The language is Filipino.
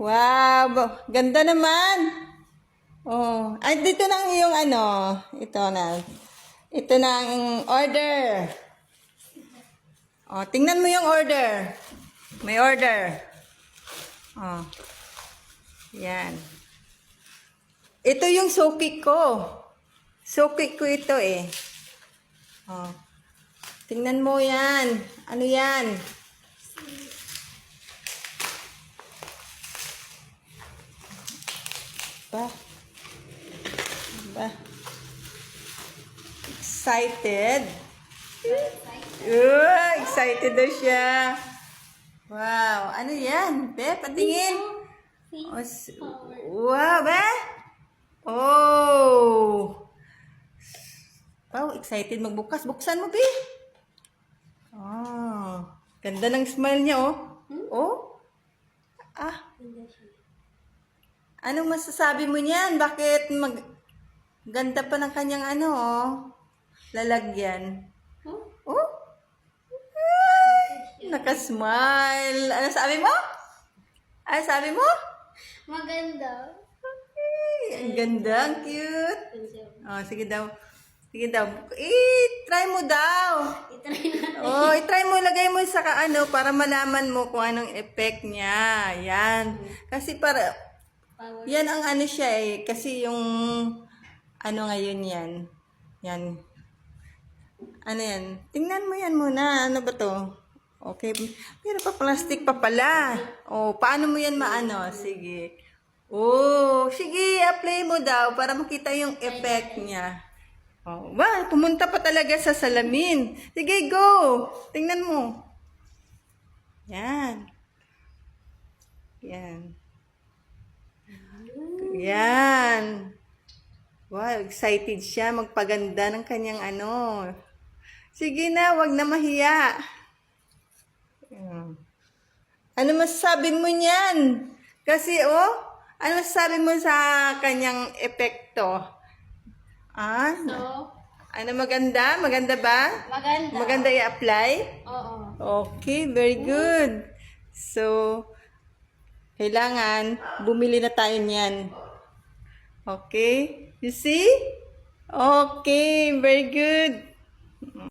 Wow, ganda naman. Oh, ay dito na yung ano, ito na. Ito na ang order. Oh, tingnan mo yung order. May order. Oh. Yan. Ito yung suki ko. Suki ko ito eh. Oh. Tingnan mo yan. Ano yan? Ba? Ba? Excited? Excited na siya. Wow. Ano yan? Be, patingin. Wow, be? Oh. Wow, excited magbukas. Buksan mo, be. Oh. Ganda ng smile niya, oh. Oh. Ah. Anong masasabi mo niyan? Bakit ganda pa ng kanyang ano, oh? Lalagyan. Oh? Ay, nakasmile. Ano sabi mo? Ano sabi mo? Maganda. Ay, ang ganda, ang cute. Oh, sige daw. Sige daw. Try mo daw. Itry natin. Oh, i-try mo, lagay mo sa ano para malaman mo kung anong effect niya. Yan. Kasi para Power. yan ang ano siya eh. Kasi yung ano ngayon yan. Yan. Ano yan? Tingnan mo yan muna. Ano ba to? Okay. Pero pa plastic pa pala. Oh, paano mo yan maano? Sige. Oh, sige, apply mo daw para makita yung effect niya. Oh, wow, pumunta pa talaga sa salamin. Sige, go. Tingnan mo. Yan. Yan. Yan. Wow, excited siya magpaganda ng kanyang ano. Sige na, wag na mahiya. Yan. Ano masasabi mo niyan? Kasi, ano masasabi mo sa kanyang epekto? Ah, So, ano maganda? Maganda ba? maganda. Maganda i-apply? Oo. Okay, very good. So, kailangan bumili na tayo niyan. Okay? You see? Okay, very good.